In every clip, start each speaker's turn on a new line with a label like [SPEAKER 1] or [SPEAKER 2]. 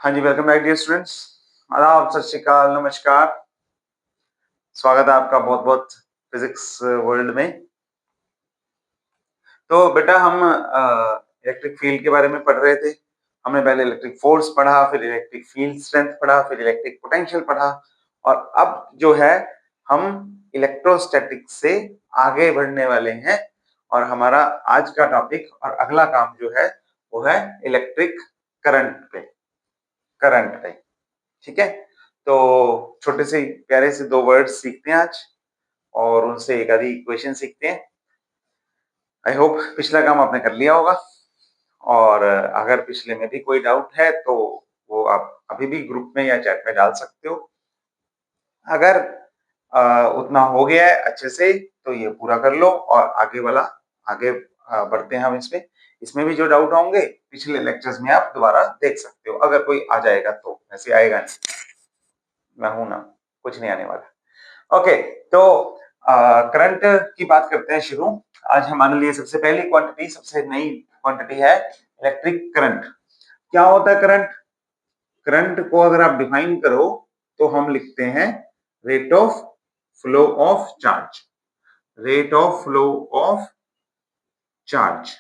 [SPEAKER 1] हाँ जी, welcome back dear students. आदाब, सत श्री अकाल, नमस्कार। स्वागत है आपका बहुत-बहुत फिजिक्स वर्ल्ड में। तो बेटा हम इलेक्ट्रिक फील्ड के बारे में पढ़ रहे थे। हमने पहले इलेक्ट्रिक फोर्स पढ़ा, फिर इलेक्ट्रिक फील्ड स्ट्रेंथ पढ़ा, फिर इलेक्ट्रिक पोटेंशियल पढ़ा और अब जो है हम इलेक्ट्रोस्टैटिक से आगे बढ़ने वाले हैं और हमारा आज का टॉपिक और अगला काम जो है वो है इलेक्ट्रिक करंट पे। ठीक है, तो छोटे से प्यारे से दो वर्ड्स सीखते हैं आज और उनसे एक आधी इक्वेशन सीखते हैं। आई होप पिछला काम आपने कर लिया होगा और अगर पिछले में भी कोई डाउट है तो वो आप अभी भी ग्रुप में या चैट में डाल सकते हो। अगर उतना हो गया है अच्छे से तो ये पूरा कर लो और आगे बढ़ते हैं हम इसमें। इसमें भी जो डाउट होंगे पिछले लेक्चर्स में आप दोबारा देख सकते हो, अगर कोई आ जाएगा तो। वैसे आएगा नहीं, मैं हूं ना, कुछ नहीं आने वाला। ओके, तो करंट की बात करते हैं शुरू। आज हमारे लिए सबसे पहली क्वांटिटी, सबसे नई क्वांटिटी है इलेक्ट्रिक करंट। क्या होता है करंट? करंट को अगर आप डिफाइन करो तो हम लिखते हैं rate of flow of charge. Rate of flow of charge,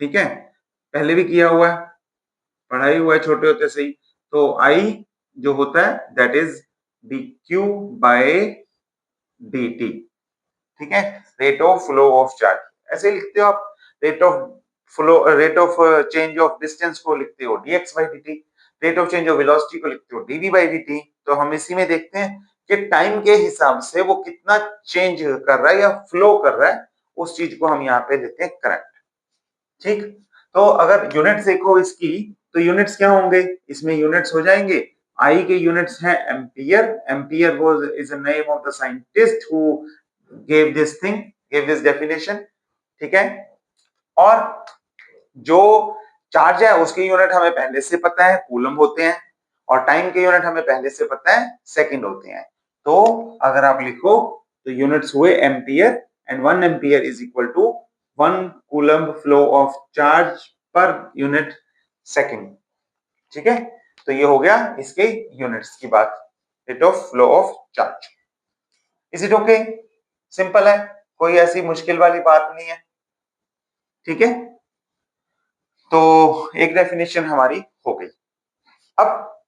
[SPEAKER 1] ठीक है, पहले भी किया हुआ है, पढ़ाई हुआ है छोटे होते से ही। तो आई जो होता है that is dq by dt, ठीक है, rate of flow of charge ऐसे लिखते हो आप। Rate of flow, rate of change of distance को लिखते हो dx by dt, rate of change of velocity को लिखते हो dv बाई dt। तो हम इसी में देखते हैं कि टाइम के हिसाब से वो कितना चेंज कर रहा है या फ्लो कर रहा है, उस चीज को हम यहाँ पे देते हैं करंट। ठीक, तो अगर यूनिट्स देखो इसकी, तो यूनिट्स क्या होंगे इसमें? यूनिट्स हो जाएंगे, आई के यूनिट्स है ampere. Ampere was is the name of the scientist who gave this thing, gave this definition, ठीक है। और जो चार्ज है उसके यूनिट हमें पहले से पता है, कूलम होते हैं, और टाइम के यूनिट हमें पहले से पता है, सेकंड होते हैं। तो अगर आप लिखो तो यूनिट्स हुए ampere and 1 ampere is equal to 1 coulomb flow of charge per unit second, ठीक है। तो ये हो गया इसके यूनिट्स की बात, rate of flow of charge. Is it okay? Simple है, कोई ऐसी मुश्किल वाली बात नहीं है, ठीक है। तो एक डेफिनेशन हमारी हो गई। अब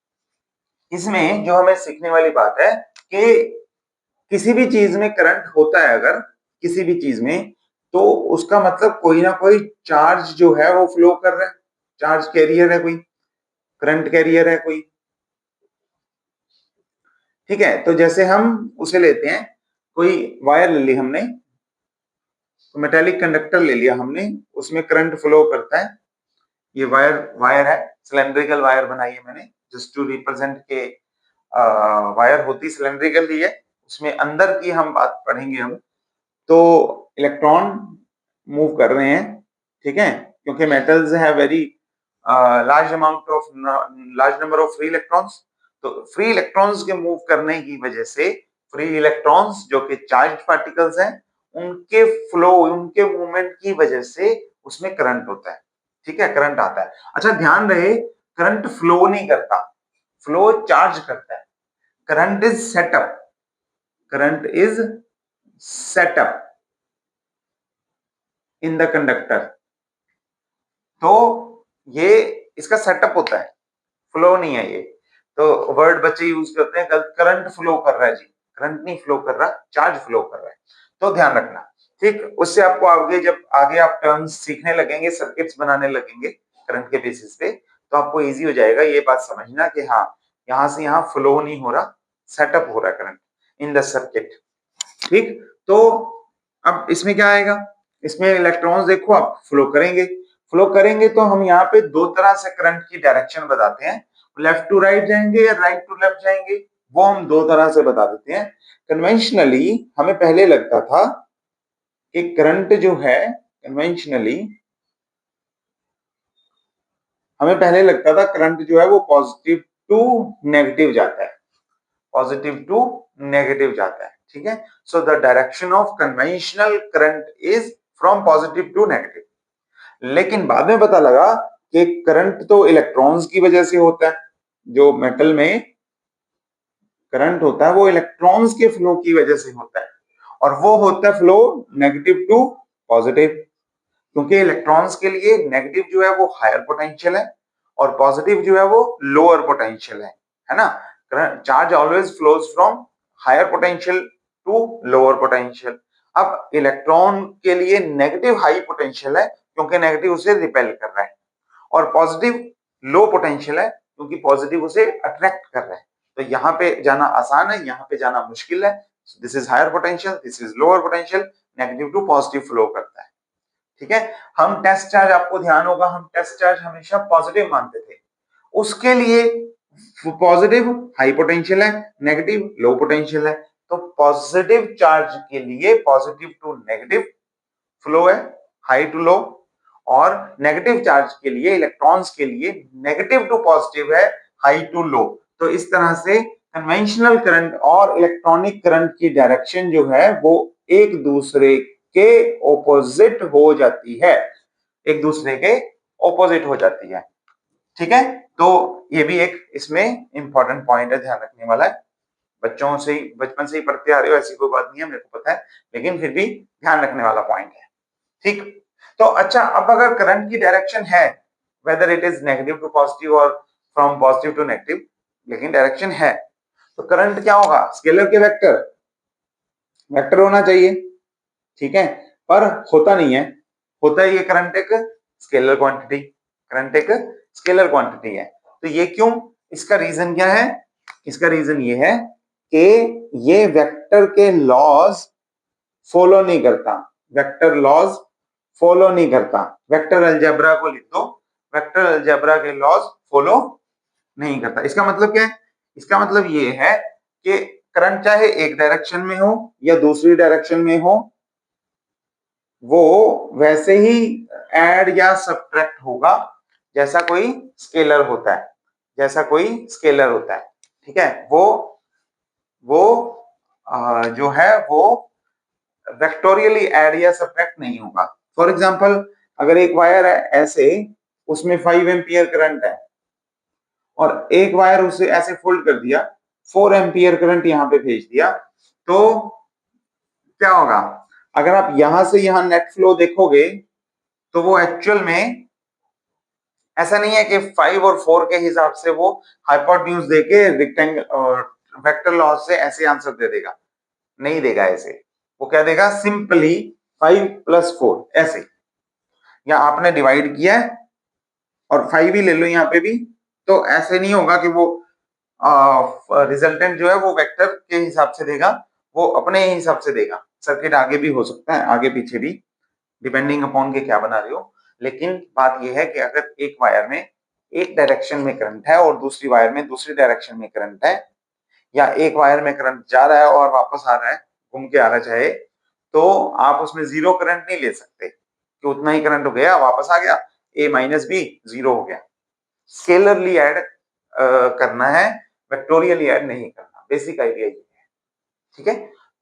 [SPEAKER 1] इसमें जो हमें सीखने वाली बात है कि किसी भी चीज में करंट होता है, अगर किसी भी चीज में, तो उसका मतलब कोई ना कोई चार्ज जो है वो फ्लो कर रहा है, चार्ज कैरियर है कोई, करंट कैरियर है कोई, ठीक है। तो जैसे हम उसे लेते हैं, कोई वायर ले ली हमने, मेटेलिक कंडक्टर ले लिया हमने, उसमें करंट फ्लो करता है। ये वायर है, सिलेंड्रिकल वायर बनाई है मैंने जस्ट टू रिप्रेजेंट के वायर होती सिलेंड्रिकल ही है। उसमें अंदर की हम बात पढ़ेंगे हम। तो इलेक्ट्रॉन मूव कर रहे हैं, ठीक है, क्योंकि मेटल्स है very large number of free electrons. तो फ्री इलेक्ट्रॉन्स के मूव करने की वजह से, फ्री इलेक्ट्रॉन्स जो कि चार्ज पार्टिकल्स हैं, उनके फ्लो, उनके मूवमेंट की वजह से उसमें करंट होता है, ठीक है, करंट आता है। अच्छा ध्यान रहे, करंट फ्लो नहीं करता, फ्लो चार्ज करता है। Current is setup, current is setup in the conductor. तो ये इसका सेटअप होता है, फ्लो नहीं है ये। तो वर्ड बच्चे यूज करते हैं, करंट फ्लो कर रहा है जी, करंट नहीं फ्लो कर रहा, चार्ज फ्लो कर रहा है। तो ध्यान रखना, ठीक। उससे आपको आगे, जब आगे आप टर्म्स सीखने लगेंगे, सर्किट्स बनाने लगेंगे करंट के बेसिस पे, तो आपको इजी हो जाएगा ये बात समझना कि हाँ, यहां से यहां फ्लो नहीं हो रहा, सेटअप हो रहा है करंट इन द सर्किट, ठीक। तो अब इसमें क्या आएगा, इसमें इलेक्ट्रॉन्स देखो आप फ्लो करेंगे, फ्लो करेंगे तो हम यहाँ पे दो तरह से करंट की डायरेक्शन बताते हैं, लेफ्ट टू राइट जाएंगे या राइट टू लेफ्ट जाएंगे, वो हम दो तरह से बता देते हैं। कन्वेंशनली हमें पहले लगता था कि करंट जो है, कन्वेंशनली हमें पहले लगता था करंट जो है वो पॉजिटिव टू नेगेटिव जाता है, पॉजिटिव टू नेगेटिव जाता है, ठीक है। So the direction of conventional current is from positive to negative. लेकिन बाद में पता लगा कि करंट तो इलेक्ट्रॉन्स की वजह से होता है, जो मेटल में करंट होता है वो इलेक्ट्रॉन्स के फ्लो की वजह से होता है, और वो होता है फ्लो नेगेटिव टू पॉजिटिव, क्योंकि इलेक्ट्रॉन्स के लिए नेगेटिव जो है वो हायर पोटेंशियल है और पॉजिटिव जो है वो लोअर पोटेंशियल है ना। Charge always flows from higher potential to lower potential. अब इलेक्ट्रॉन के लिए नेगेटिव हाई पोटेंशियल है क्योंकि नेगेटिव उसे रिपेल कर रहा है, और पॉजिटिव लो पोटेंशियल है क्योंकि पॉजिटिव उसे अट्रैक्ट कर रहा है। तो यहाँ पे जाना आसान है, यहाँ पे जाना मुश्किल है। This is higher potential, this is lower potential, negative to positive flow करता है। ठीक है, हम टेस्ट चार्ज, आपको ध्यान होगा हम टेस्ट चार्ज हमेशा पॉजिटिव मानते थे। उसके लिए पॉजिटिव हाई पोटेंशियल है, नेगेटिव लो पोटेंशियल है। तो पॉजिटिव चार्ज के लिए पॉजिटिव टू नेगेटिव फ्लो है, हाई टू लो, और नेगेटिव चार्ज के लिए इलेक्ट्रॉन्स के लिए नेगेटिव टू पॉजिटिव है, हाई टू लो। तो इस तरह से कन्वेंशनल करंट और इलेक्ट्रॉनिक करंट की डायरेक्शन जो है वो एक दूसरे के ऑपोजिट हो जाती है, एक दूसरे के ऑपोजिट हो जाती है। ठीक है, तो ये भी एक इसमें इंपॉर्टेंट पॉइंट है, ध्यान रखने वाला है। बच्चों से ही, बचपन से ही पढ़ते आ रहे हो, ऐसी कोई बात नहीं है, मेरे को पता है, लेकिन फिर भी ध्यान रखने वाला पॉइंट है। ठीक, तो अच्छा, अब अगर करंट की डायरेक्शन है, whether it is negative to positive और फ्रॉम पॉजिटिव टू नेगेटिव, लेकिन डायरेक्शन है, तो करंट क्या होगा? स्केलर के वेक्टर, वेक्टर होना चाहिए। ठीक है, पर होता नहीं है, होता है ये करंट एक स्केलर क्वांटिटी, करंट एक स्केलर क्वांटिटी है। तो ये क्यों? इसका रीजन क्या है? इसका रीजन ये है कि ये वेक्टर के लॉज फॉलो नहीं करता, वेक्टर लॉज फॉलो नहीं करता। वेक्टर अलजेब्रा को लिख दो, वेक्टर अलजेब्रा के लॉज फॉलो नहीं करता। इसका मतलब क्या है? इसका मतलब ये है कि करंट चाहे एक डायरेक्शन में हो या दूसरी डायरेक्शन में हो, वो वैसे ही ऐड या सब्ट्रैक्ट होगा जैसा कोई स्केलर होता है, जैसा कोई स्केलर होता है। ठीक है, वो जो है वो वेक्टोरियली ऐड या सब्ट्रैक्ट नहीं होगा। फॉर एग्जांपल, अगर एक वायर है ऐसे, उसमें 5 एम्पियर करंट है, और एक वायर उसे ऐसे फोल्ड कर दिया, 4 एम्पियर करंट यहाँ पे भेज दिया, तो क्या होगा? अगर आप यहां से यहां नेट फ्लो देखोगे तो वो एक्चुअल में ऐसा नहीं है कि 5 और 4 के हिसाब से वो हाइपोटेन्यूज देके रेक्टेंगल और वेक्टर लॉस से ऐसे आंसर दे देगा, नहीं देगा ऐसे। वो क्या देगा? सिंपली 5 प्लस 4 ऐसे, या आपने डिवाइड किया है और 5 ही ले लो यहाँ पे भी, तो ऐसे नहीं होगा कि वो रिजल्टेंट जो है वो वेक्टर के हिसाब से देगा, वो अपने ही हिसाब से देगा। सर्किट आगे भी हो सकता है, आगे पीछे भी, डिपेंडिंग अपॉन के क्या बना रहे हो। लेकिन बात यह है कि अगर एक वायर में एक डायरेक्शन में करंट है और दूसरी वायर में दूसरी डायरेक्शन में करंट है, या एक वायर में करंट जा रहा है और वापस आ रहा है, घूम के आ रहा चाहे, तो आप उसमें जीरो करंट नहीं ले सकते कि उतना ही करंट हो गया वापस आ गया, ए माइनस बी जीरो हो गया। स्केलरली ऐड करना है, वेक्टोरियली ऐड नहीं करना, बेसिक आइडिया ये है। ठीक है,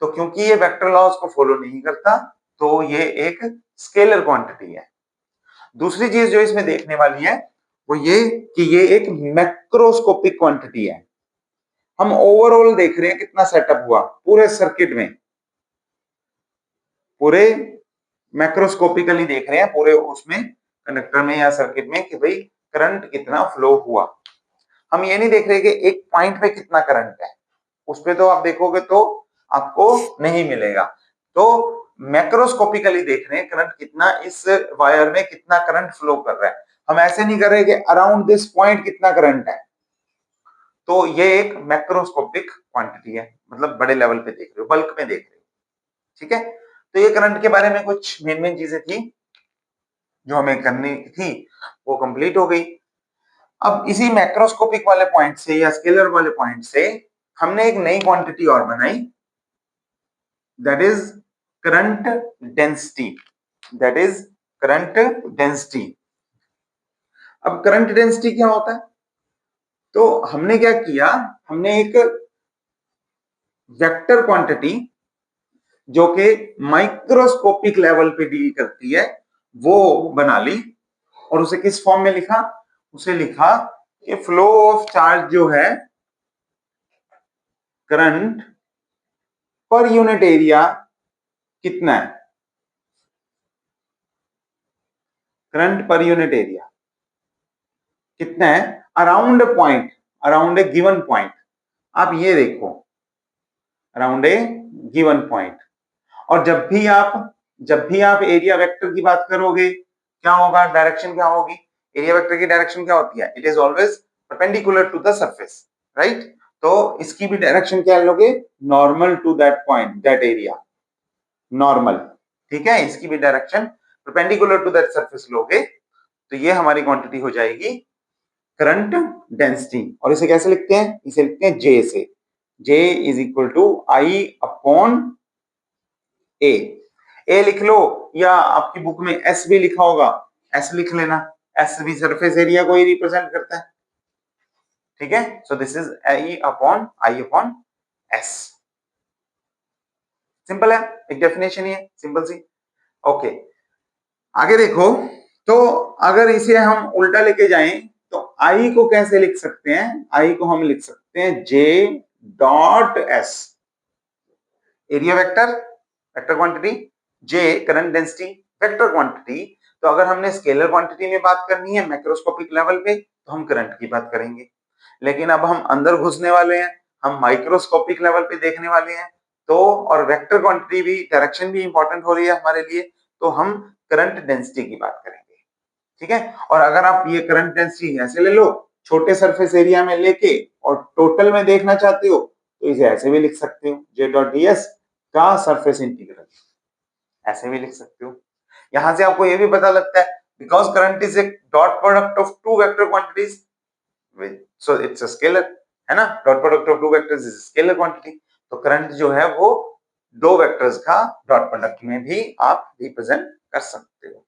[SPEAKER 1] तो क्योंकि ये वेक्टर लॉज को फॉलो नहीं करता, तो ये एक स्केलर क्वांटिटी है। दूसरी चीज जो इसमें देखने वाली है वो ये कि ये एक मैक्रोस्कोपिक क्वांटिटी है। हम ओवरऑल देख रहे हैं कितना सेटअप हुआ पूरे सर्किट में, पूरे मैक्रोस्कोपिकली देख रहे हैं पूरे उसमें कंडक्टर में या सर्किट में कि भाई करंट कितना फ्लो हुआ। हम ये नहीं देख रहे कि एक पॉइंट पे कितना करंट है, उस पे तो आप देखोगे तो आपको नहीं मिलेगा। तो मैक्रोस्कोपिकली देख रहे हैं करंट कितना, इस वायर में कितना करंट फ्लो कर रहा है। हम ऐसे नहीं कर रहे कि अराउंड दिस पॉइंट कितना करंट है। तो ये एक मैक्रोस्कोपिक क्वांटिटी है, मतलब बड़े लेवल पे देख रहे हो, बल्क में देख रहे हो। ठीक है, तो ये करंट के बारे में कुछ मेन मेन चीजें थी जो हमें करनी थी, वो कंप्लीट हो गई। अब इसी मैक्रोस्कोपिक वाले पॉइंट से या स्केलर वाले पॉइंट से हमने एक नई क्वांटिटी और बनाई, that is current density, that is current density. अब करंट डेंसिटी क्या होता है? तो हमने क्या किया, हमने एक वेक्टर क्वांटिटी जो कि माइक्रोस्कोपिक लेवल पे डील करती है वो बना ली, और उसे किस फॉर्म में लिखा? उसे लिखा कि फ्लो ऑफ चार्ज जो है करंट पर यूनिट एरिया कितना है, करंट पर यूनिट एरिया कितना है around point, around a given point. आप ये देखो अराउंड ए गिवन पॉइंट। और जब भी आप एरिया वेक्टर की बात करोगे क्या होगा, डायरेक्शन क्या होगी, एरिया वेक्टर की डायरेक्शन क्या होती है, it is always perpendicular to the surface, right. तो इसकी भी डायरेक्शन क्या लोगे, normal to that point that area, normal, ठीक है। इसकी भी direction perpendicular to that surface लोगे तो ये हमारी क्वांटिटी हो जाएगी करंट डेंसिटी। और इसे कैसे लिखते हैं, इसे लिखते हैं जे से, J is equal to I upon A लिख लो, या आपकी बुक में एस भी लिखा होगा, एस लिख लेना, एस भी सरफेस एरिया को ही रिप्रेजेंट करता है, ठीक है। So this is I upon S, simple है, एक डेफिनेशन ही है सिंपल सी। ओके आगे देखो, तो अगर इसे हम उल्टा लेके जाएं तो आई को कैसे लिख सकते हैं, आई को हम लिख सकते हैं J dot S, area vector, vector quantity, J current density, vector quantity. तो अगर हमने स्केलर क्वांटिटी में बात करनी है मैक्रोस्कोपिक लेवल पे तो हम करंट की बात करेंगे, लेकिन अब हम अंदर घुसने वाले हैं, हम माइक्रोस्कोपिक लेवल पे देखने वाले हैं, तो और वेक्टर क्वांटिटी भी, डायरेक्शन भी इंपॉर्टेंट हो रही है हमारे लिए, तो हम करंट डेंसिटी की बात करेंगे, ठीक है। और अगर आप ये करंट डेंसिटी ऐसे ले लो, छोटे सरफेस एरिया में लेके और टोटल में देखना चाहते हो तो इसे ऐसे भी लिख सकते हो, जे डॉट डी एस का सरफेस इंटीग्रल, ऐसे भी लिख सकते हो। यहां से आपको ये भी पता लगता है because current is a dot product of two vector quantities, so it's a scalar, है ना, dot product of two vectors is scalar quantity. तो करंट जो है वो दो वेक्टर्स का डॉट प्रोडक्ट में भी आप रिप्रेजेंट कर सकते हो,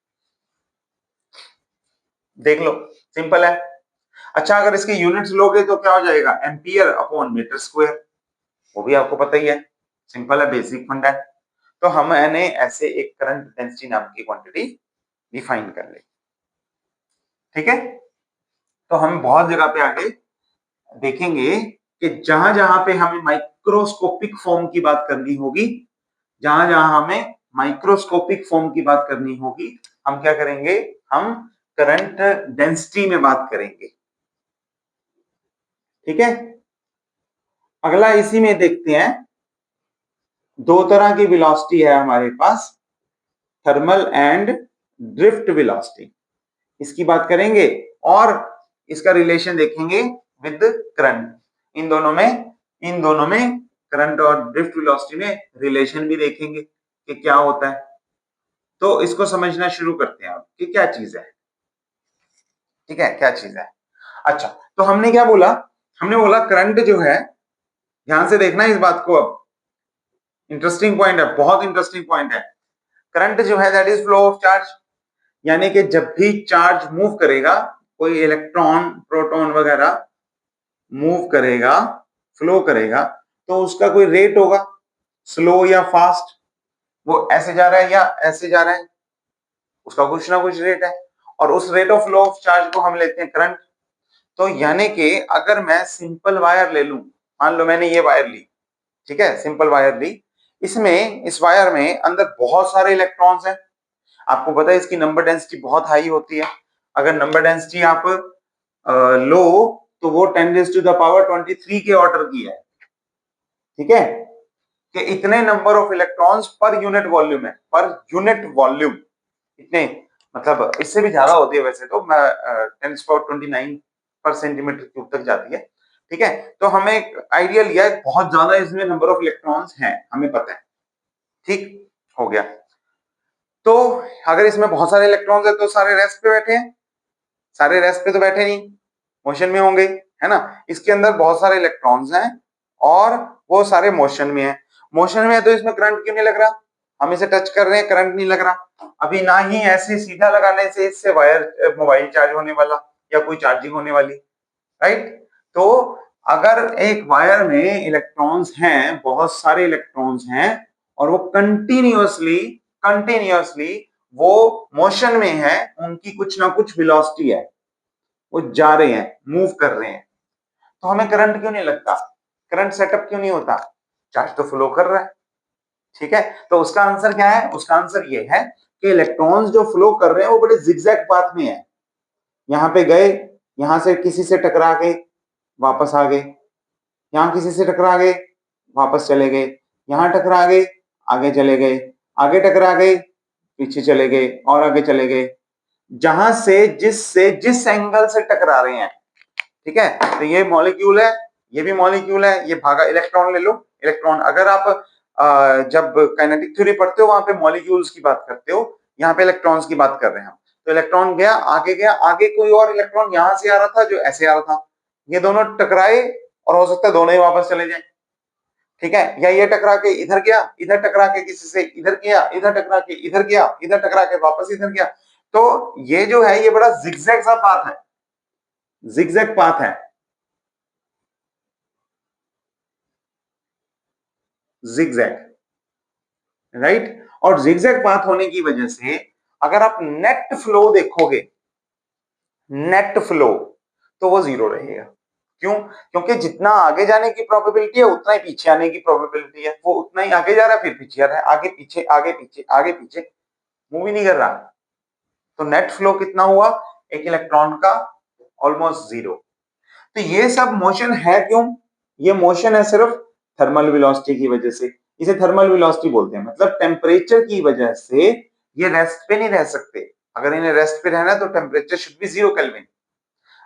[SPEAKER 1] देख लो सिंपल है। अच्छा अगर इसके यूनिट्स लोगे तो क्या हो जाएगा, एम्पियर अपॉन मीटर स्क्वायर, वो भी आपको पता ही है, सिंपल है, बेसिक फंडा है। तो हमने ऐसे एक करंट डेंसिटी नाम की क्वांटिटी डिफाइन कर ली, ठीक है। तो हम बहुत जगह पे आगे देखेंगे कि जहां जहां पे हमें माइक्रोस्कोपिक फॉर्म की बात करनी होगी, जहां जहां हमें माइक्रोस्कोपिक फॉर्म की बात करनी होगी, हम क्या करेंगे, हम करंट डेंसिटी में बात करेंगे, ठीक है। अगला इसी में देखते हैं, दो तरह की वेलोसिटी है हमारे पास, थर्मल एंड ड्रिफ्ट वेलोसिटी, इसकी बात करेंगे और इसका रिलेशन देखेंगे विद करंट। इन दोनों में करंट और ड्रिफ्ट वेलोसिटी में रिलेशन भी देखेंगे कि क्या होता है। तो इसको समझना शुरू करते हैं कि क्या चीज है, ठीक है, क्या चीज है। अच्छा तो हमने क्या बोला, हमने बोला करंट जो है, ध्यान से देखना इस बात को, अब इंटरेस्टिंग पॉइंट है, बहुत इंटरेस्टिंग पॉइंट है। करंट जो है that is flow of charge, यानी कि जब भी चार्ज मूव करेगा, कोई इलेक्ट्रॉन प्रोटॉन वगैरह मूव करेगा, फ्लो करेगा, तो उसका कोई रेट होगा, स्लो या फास्ट, वो ऐसे जा रहा है या ऐसे जा रहा है, उसका कुछ ना कुछ रेट है, और उस rate of flow of charge को हम लेते हैं करंट। तो यानी कि अगर मैं सिंपल वायर ले लूं, मान लो मैंने ये वायर ली, ठीक है, सिंपल वायर ली, इसमें इस वायर में अंदर बहुत सारे इलेक्ट्रॉन्स हैं, आपको पता है इसकी नंबर डेंसिटी बहुत हाई होती है, अगर नंबर डेंसिटी आप लो तो वो 10⁻23 के ऑर्डर की है, ठीक है, कि इतने number of electrons per unit volume है, पर यूनिट वॉल्यूम इतने, मतलब इससे भी ज्यादा होती है वैसे तो, 10⁻29 पर सेंटीमीटर क्यूब तक जाती है, ठीक है। तो हमें एक आइडिया लिया है, बहुत ज्यादा इसमें नंबर ऑफ इलेक्ट्रॉन्स हैं, हमें पता है, ठीक हो गया। तो अगर इसमें बहुत सारे इलेक्ट्रॉन्स है तो सारे रेस्ट पे बैठे हैं, सारे रेस्ट पे तो बैठे नहीं, मोशन में होंगे, है ना। इसके अंदर बहुत सारे इलेक्ट्रॉन्स हैं और वो सारे मोशन में है, मोशन में है तो इसमें करंट क्यों नहीं लग रहा, हम इसे टच कर रहे हैं करंट नहीं लग रहा, अभी ना ही ऐसे सीधा लगाने से इससे वायर मोबाइल चार्ज होने वाला या कोई चार्जिंग होने वाली, राइट। तो अगर एक वायर में इलेक्ट्रॉन्स हैं, बहुत सारे इलेक्ट्रॉन्स हैं और वो कंटिन्यूअसली कंटिन्यूअसली वो मोशन में है, उनकी कुछ ना कुछ वेलोसिटी है, वो जा रहे हैं, मूव कर रहे हैं, तो हमें करंट क्यों नहीं लगता, करंट सेटअप क्यों नहीं होता, चार्ज तो फ्लो कर रहा है। ठीक है, तो उसका आंसर क्या है, उसका आंसर ये है कि इलेक्ट्रॉन्स जो फ्लो कर रहे हैं वो बड़े जिगजैग पाथ में है। यहां पे गए, यहां से किसी से टकरा गए, वापस आ गए, यहां किसी से टकरा गए, वापस चले गए, यहां टकरा गए, आगे चले गए, आगे टकरा गए, पीछे चले गए और आगे चले गए, जहां से जिस एंगल से टकरा रहे हैं। ठीक है, तो ये मॉलिक्यूल है, ये भी मॉलिक्यूल है, ये भागा इलेक्ट्रॉन ले लो। इलेक्ट्रॉन अगर आप जब काइनेटिक थ्योरी पढ़ते हो वहां पे मॉलिक्यूल्स की बात करते हो, यहाँ पे इलेक्ट्रॉन्स की बात कर रहे हैं हम। तो इलेक्ट्रॉन गया, आगे कोई और इलेक्ट्रॉन यहां से आ रहा था जो ऐसे आ रहा था, ये दोनों टकराए और हो सकता है दोनों ही वापस चले जाए। ठीक है, या ये टकरा के इधर गया, इधर टकरा के किसी से इधर गया, इधर टकरा के इधर गया, इधर टकरा के वापस इधर गया। तो ये जो है ये बड़ा जिगजैग सा पाथ है, जिगजैग पाथ है, जिगजैग, राइट। और जिगजैग पाथ होने की वजह से अगर आप नेट फ्लो देखोगे, नेट फ्लो, तो वो जीरो रहेगा। क्यों? क्योंकि जितना आगे जाने की प्रोबेबिलिटी है उतना ही पीछे आने की प्रोबेबिलिटी है, वो उतना ही आगे जा रहा है फिर पीछे आ रहा है, आगे पीछे आगे पीछे आगे पीछे, मूव ही नहीं कर रहा। तो नेट फ्लो कितना हुआ एक इलेक्ट्रॉन का, ऑलमोस्ट जीरो। तो ये सब मोशन है क्यों, ये मोशन है सिर्फ थर्मल वेलोसिटी की वजह से। इसे थर्मल वेलोसिटी बोलते हैं, मतलब टेम्परेचर की वजह से ये रेस्ट पे नहीं रह सकते। अगर इन्हें रेस्ट पे रहना है तो टेम्परेचर शुड बी 0 केल्विन।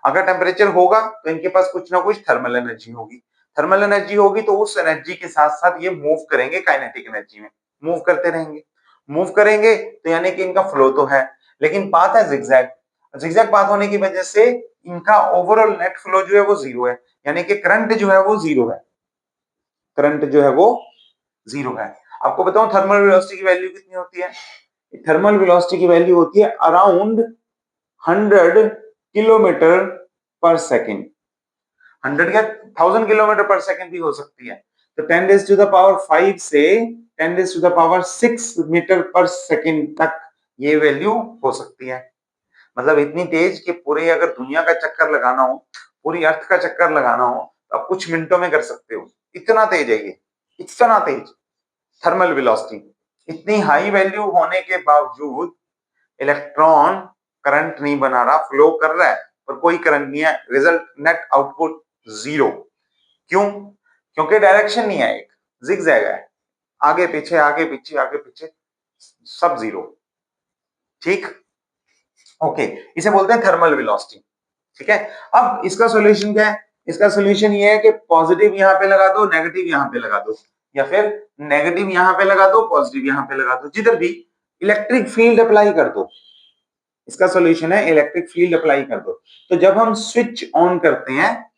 [SPEAKER 1] अगर टेम्परेचर होगा तो इनके पास कुछ ना कुछ थर्मल एनर्जी होगी, थर्मल एनर्जी होगी तो उस एनर्जी के साथ साथ ये मूव करेंगे काइनेटिक एनर्जी में, मूव करते रहेंगे। मूव करेंगे तो यानी कि इनका फ्लो तो है, लेकिन पाथ है जिगजैग। जिगजैग पाथ होने की वजह से इनका ओवरऑल नेट फ्लो जो है वो जीरो है, यानी कि करंट जो है वो जीरो है, करंट जो है वो जीरो है। आपको बताऊं थर्मल वेलोसिटी की वैल्यू कितनी होती है, थर्मल वेलोसिटी की वैल्यू होती है अराउंड 100 किलोमीटर पर सेकेंड। 100 क्या 1000 किलोमीटर पर सेकंड भी हो सकती है। तो 10 रेज टू द पावर 5 से 10 raise to the power 6 meter per second तक ये वैल्यू हो सकती है। मतलब इतनी तेज कि पूरे अगर दुनिया का चक्कर लगाना हो, पूरी अर्थ का चक्कर लगाना हो तो आप कुछ मिनटों में कर सकते हो, इतना तेज है ये, इतना तेज थर्मल वेलोसिटी। इतनी हाई वैल्यू होने के बावजूद इलेक्ट्रॉन करंट नहीं बना रहा, फ्लो कर रहा है पर कोई करंट नहीं है, रिजल्ट नेट आउटपुट जीरो। क्यों? क्योंकि डायरेक्शन नहीं है, एक जिगजैग है, आगे पीछे आगे पीछे आगे पीछे, सब जीरो। ठीक, ओके, इसे बोलते हैं थर्मल वेलोसिटी। ठीक है, अब इसका सॉल्यूशन क्या है, इसका सॉल्यूशन ये है कि पॉजिटिव यहां पे लगा दो, नेगेटिव यहां पे लगा दो, या फिर नेगेटिव यहां पे लगा दो, पॉजिटिव यहां पे लगा दो, जिधर भी इलेक्ट्रिक फील्ड अप्लाई कर दो। इसका सॉल्यूशन है इलेक्ट्रिक फील्ड अप्लाई कर दो। तो जब हम स्विच ऑन करते हैं,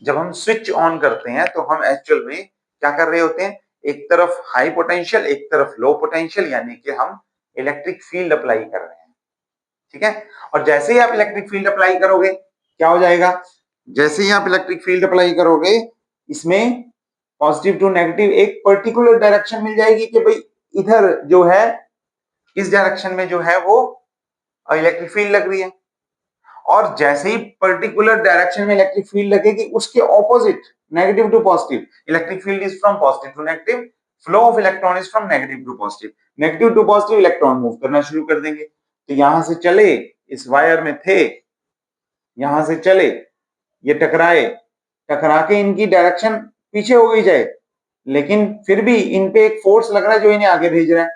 [SPEAKER 1] जब हम स्विच ऑन करते हैं तो हम एक्चुअल में क्या कर रहे होते हैं, एक तरफ हाई पोटेंशियल एक तरफ लो पोटेंशियल, यानी कि हम इलेक्ट्रिक फील्ड अप्लाई कर रहे हैं। ठीक है, और जैसे ही आप इलेक्ट्रिक फील्ड अप्लाई करोगे क्या हो जाएगा, जैसे ही आप इलेक्ट्रिक फील्ड अप्लाई करोगे इसमें पॉजिटिव टू नेगेटिव एक पर्टिकुलर डायरेक्शन मिल जाएगी कि भाई इधर जो है, इस डायरेक्शन में जो है वो इलेक्ट्रिक फील्ड लग रही है। और जैसे ही पर्टिकुलर डायरेक्शन में इलेक्ट्रिक फील्ड लगेगी उसके opposite negative to positive, electric field is from positive to negative, flow of electron is from negative to positive, negative to positive electron move करना शुरू कर देंगे। तो यहां से चले, इस वायर में थे, यहां से चले, ये टकराए, टकरा के इनकी डायरेक्शन पीछे हो गई जाए, लेकिन फिर भी इन पे एक फोर्स लग रहा है जो इन्हें आगे भेज रहा है,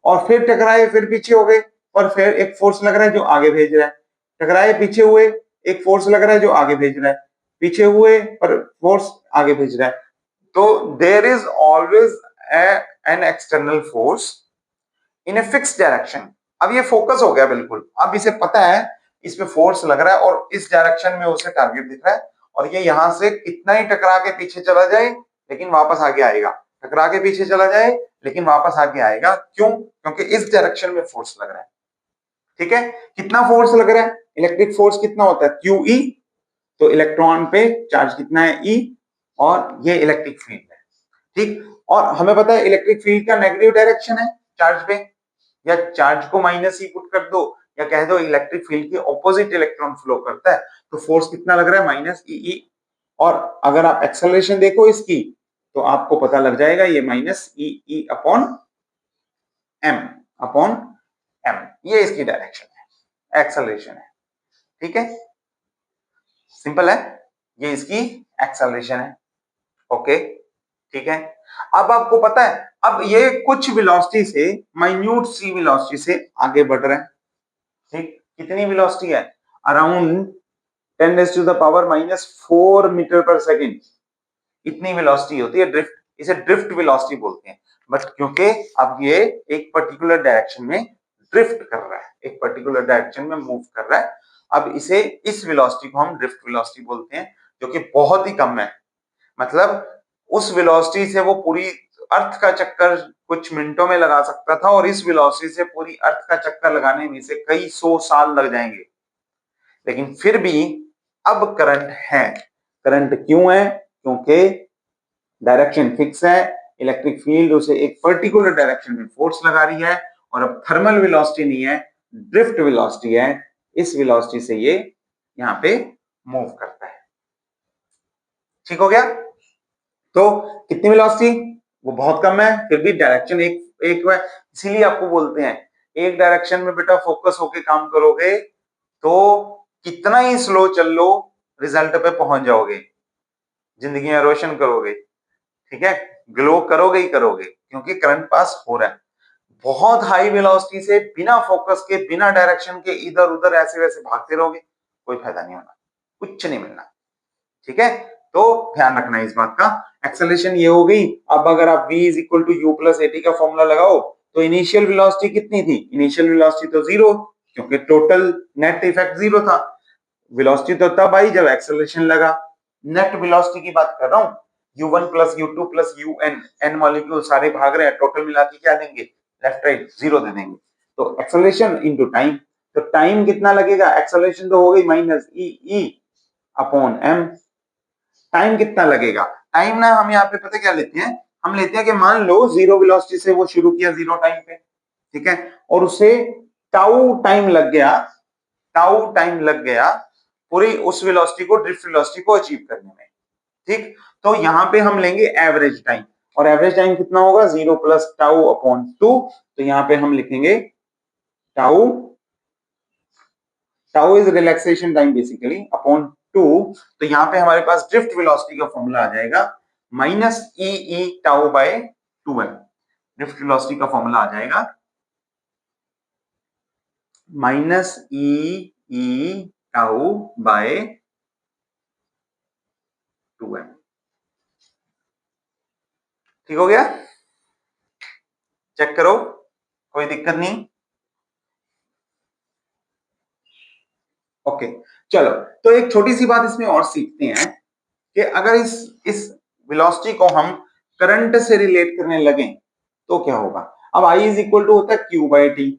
[SPEAKER 1] और फिर टकराए फिर पीछे हो गए, और फिर एक फोर्स लग रहा है जो आगे भेज रहा है, टकराए पीछे हुए, एक फोर्स लग रहा है जो आगे भेज रहा है, पीछे हुए पर फोर्स आगे भेज रहा है। तो there is always an external force in a fix direction. अब ये फोकस हो गया बिल्कुल, अब इसे पता है इस पे फोर्स लग रहा है और इस डायरेक्शन में उसे टारगेट दिख रहा है, और ये यहां से कितना ही टकरा के पीछे चला जाए लेकिन वापस आगे आएगा, टकरा के पीछे चला जाए लेकिन वापस आगे आएगा। क्यों? क्योंकि इस डायरेक्शन में फोर्स लग रहा है। ठीक है, कितना फोर्स लग रहा है, इलेक्ट्रिक फोर्स कितना होता है क्यू ई, तो इलेक्ट्रॉन पे चार्ज कितना है ई, और ये इलेक्ट्रिक फील्ड है। ठीक, और हमें पता है इलेक्ट्रिक फील्ड का नेगेटिव डायरेक्शन है चार्ज पे, या चार्ज को माइनस ही पुट कर दो या कह दो इलेक्ट्रिक फील्ड के ऑपोजिट इलेक्ट्रॉन फ्लो करता है, तो फोर्स कितना लग रहा है, माइनस ई। और अगर आप एक्सेलरेशन देखो इसकी, तो आपको पता लग जाएगा ये माइनस ई अपॉन एम, ये इसकी डायरेक्शन है, एक्सेलरेशन है। ठीक है, सिंपल है, ये इसकी एक्सेलरेशन है। ओके, ठीक है। अब आपको पता है, अब ये कुछ वेलोसिटी से, माइन्यूट सी वेलोसिटी से आगे बढ़ रहा है। ठीक, कितनी वेलोसिटी है, अराउंड 10⁻⁻⁻⁴ मीटर पर सेकेंड, इतनी वेलोसिटी होती है ड्रिफ्ट, इसे ड्रिफ्ट वेलोसिटी बोलते हैं। बट क्योंकि अब ये एक पर्टिकुलर डायरेक्शन में ड्रिफ्ट कर रहा है, एक पर्टिकुलर डायरेक्शन में मूव कर रहा है, अब इसे, इस वेलोसिटी को हम ड्रिफ्ट वेलोसिटी बोलते हैं, जो कि बहुत ही कम है। मतलब उस वेलोसिटी से वो पूरी अर्थ का चक्कर कुछ मिनटों में लगा सकता था, और इस वेलोसिटी से पूरी अर्थ का चक्कर लगाने में से कई 100 साल लग जाएंगे। लेकिन फिर भी अब करंट है। करंट क्यों है, क्योंकि डायरेक्शन फिक्स है, इलेक्ट्रिक फील्ड उसे एक पर्टिकुलर डायरेक्शन में फोर्स लगा रही है, और अब थर्मल वेलोसिटी नहीं है, ड्रिफ्ट वेलोसिटी है। इस वेलोसिटी से ये यहां पे मूव करता है। ठीक हो गया। तो कितनी वेलोसिटी, वो बहुत कम है, फिर भी डायरेक्शन एक है। इसीलिए आपको बोलते हैं एक डायरेक्शन में बेटा फोकस होके काम करोगे तो कितना ही स्लो चल लो, रिजल्ट पे पहुंच जाओगे, जिंदगी रोशन करोगे। ठीक है, ग्लो करोगे ही करोगे, क्योंकि करंट पास हो रहा है। बहुत हाई वेलोसिटी से बिना फोकस के, बिना डायरेक्शन के इधर उधर ऐसे वैसे भागते रहोगे, कोई फायदा नहीं होना, कुछ नहीं मिलना। ठीक है, तो ध्यान रखना इस बात का। एक्सेलरेशन ये हो गई। अब अगर आप v is equal to u plus a t का फॉर्मूला लगाओ, तो इनिशियल वेलोसिटी कितनी थी, इनिशियल वेलोसिटी तो जीरो, क्योंकि टोटल नेट इफेक्ट जीरो था। वेलोसिटी तो तब आई जब एक्सेलरेशन लगा। नेट वेलोसिटी की बात कर रहा हूं, u1 plus u2 plus un, n molecule सारे भाग रहे हैं, टोटल मिला के क्या देंगे, लेफ्ट राइट जीरो दे देंगे। तो एक्सेलरेशन इनटू टाइम, तो टाइम कितना लगेगा, एक्सेलरेशन तो हो गई minus e upon m, time कितना लगेगा। टाइम ना हम यहाँ पे पता क्या लेते हैं, हम लेते हैं कि मान लो जीरो वेलोसिटी से वो शुरू किया जीरो टाइम पे, ठीक है, और उसे टाउ टाइम लग गया, टाउ टाइम लग गया पूरी उस वेलोसिटी को, ड्रिफ्ट वेलोसिटी को अचीव करने में। ठीक, तो यहां पे हम लेंगे एवरेज टाइम, और एवरेज टाइम कितना होगा, zero plus tau upon two. तो यहां पे हम लिखेंगे tau, tau is relaxation time basically, upon two. तो यहां पे हमारे पास ड्रिफ्ट वेलोसिटी का फॉर्मूला आ जाएगा minus E tau by 2m। Drift velocity का फॉर्मूला आ जाएगा minus E tau by 2m। ठीक हो गया, चेक करो, कोई दिक्कत नहीं। ओके, चलो, तो एक छोटी सी बात इसमें और सीखते हैं कि अगर इस वेलोसिटी को हम करंट से रिलेट करने लगे तो क्या होगा। अब I इज इक्वल टू होता है Q बाई टी,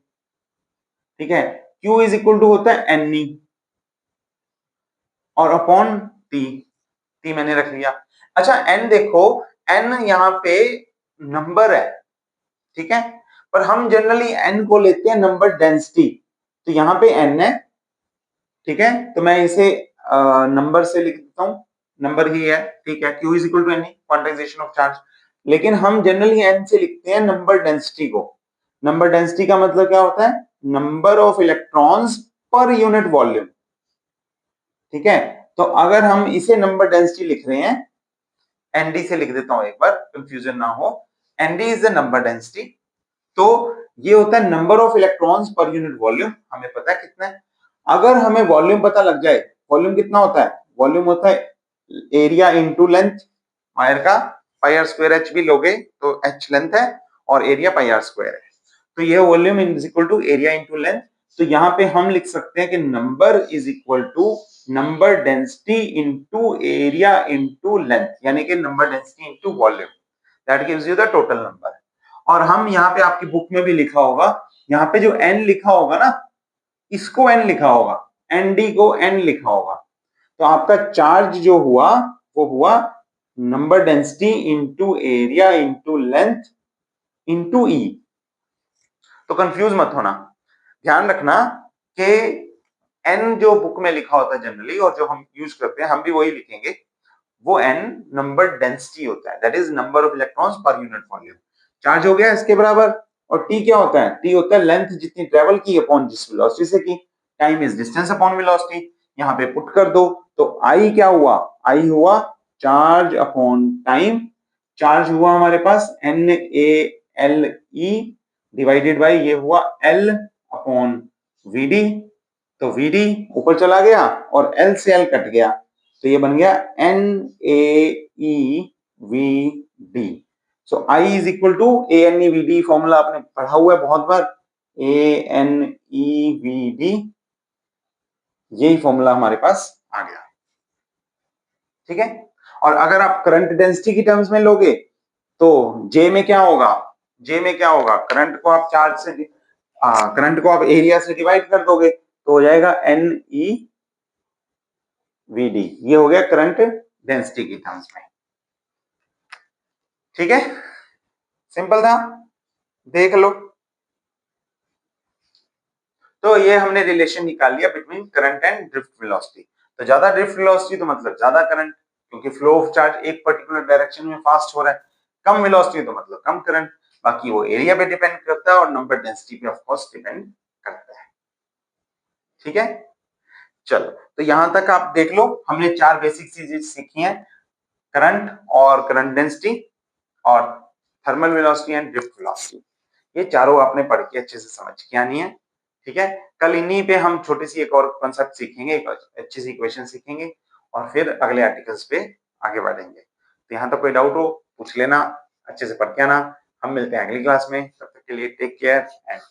[SPEAKER 1] ठीक है, Q इज इक्वल टू होता है NE और अपॉन T, T मैंने रख लिया। अच्छा, N देखो, N यहाँ पे नंबर है, ठीक है, पर हम जनरली N को लेते हैं नंबर डेंसिटी, तो यहाँ पे N है, ठीक है, तो मैं इसे नंबर से लिख देता हूं, नंबर ही है, ठीक है, Q is equal to NE, quantization of charge. लेकिन हम जनरली N से लिखते हैं नंबर डेंसिटी को। नंबर डेंसिटी का मतलब क्या होता है, number of electrons per unit volume, ठीक है। तो अगर हम इसे नंबर डेंसिटी लिख रहे हैं, एनडी से लिख देता हूं एक बार, कंफ्यूजन ना हो, ND is the number density, तो ये होता है number of electrons per unit volume, हमें पता है कितना है। अगर हमें वॉल्यूम पता लग जाए, वॉल्यूम कितना होता है, वॉल्यूम होता है एरिया इनटू लेंथ, वायर का पाई आर स्क्वायर एच भी लोगे तो एच लेंथ है और एरिया पाई आर स्क्वायर है, तो ये volume is equal to area into length. तो यहाँ पे हम लिख सकते हैं कि number is equal to number density into area into length, यानी कि number density into volume, that gives you the total number. और हम यहाँ पे आपकी बुक में भी लिखा होगा, यहाँ पे जो n लिखा होगा ना, इसको n लिखा होगा, nd को n लिखा होगा, तो आपका चार्ज जो हुआ वो हुआ number density into area into length into E. तो कंफ्यूज मत होना, ध्यान रखना कि n जो बुक में लिखा होता है जनरली और जो हम यूज करते हैं हम भी वही लिखेंगे, वो n नंबर डेंसिटी होता है, that is number of electrons per unit volume. Charge हो गया इसके बराबर। और t क्या होता है? t होता है लेंथ जितनी ट्रेवल की अपॉन जिस वेलोसिटी से की। Time is distance upon velocity. यहाँ पे पुट कर दो तो I क्या हुआ? I हुआ चार्ज अपॉन टाइम। चार्ज हुआ हमारे पास NaLe डिवाइडेड बाय ये हुआ L अपॉन Vd। तो Vd ऊपर चला गया और L से L कट गया, तो ये बन गया NaEVd। So I is equal to ANEVD, formula आपने पढ़ा हुआ है बहुत बार, ANEVD, यही फॉर्मूला हमारे पास आ गया। ठीक है। और अगर आप करंट डेंसिटी की टर्म्स में लोगे तो J में क्या होगा? J में क्या होगा? करंट को आप चार्ज से करंट को आप एरिया से डिवाइड कर दोगे तो हो जाएगा NeVd। ये हो गया करंट डेंसिटी की टर्म्स में। ठीक है, सिंपल था, देख लो। तो ये हमने रिलेशन निकाल लिया between current and drift velocity. तो ज्यादा ड्रिफ्ट वेलोसिटी तो मतलब ज्यादा करंट, क्योंकि फ्लो ऑफ चार्ज एक पर्टिकुलर डायरेक्शन में फास्ट हो रहा है। कम वेलोसिटी तो मतलब कम करंट। बाकी वो एरिया पे डिपेंड करता है और नंबर डेंसिटी पे ऑफ कोर्स डिपेंड करता है। ठीक है, चलो तो यहां तक आप देख लो, हमने चार बेसिक चीजें सीखी हैं, करंट और करंट डेंसिटी और thermal velocity and drift velocity. ये चारों आपने पढ़ के अच्छे से समझ के आनी है। ठीक है, कल इन्हीं पे हम छोटी सी एक और कॉन्सेप्ट सीखेंगे, एक अच्छी सी इक्वेशन सीखेंगे और फिर अगले आर्टिकल्स पे आगे बढ़ेंगे। तो यहाँ तक कोई डाउट हो पूछ लेना, अच्छे से पढ़ के आना। हम मिलते हैं अगली क्लास में, तब तक के लिए टेक केयर एंड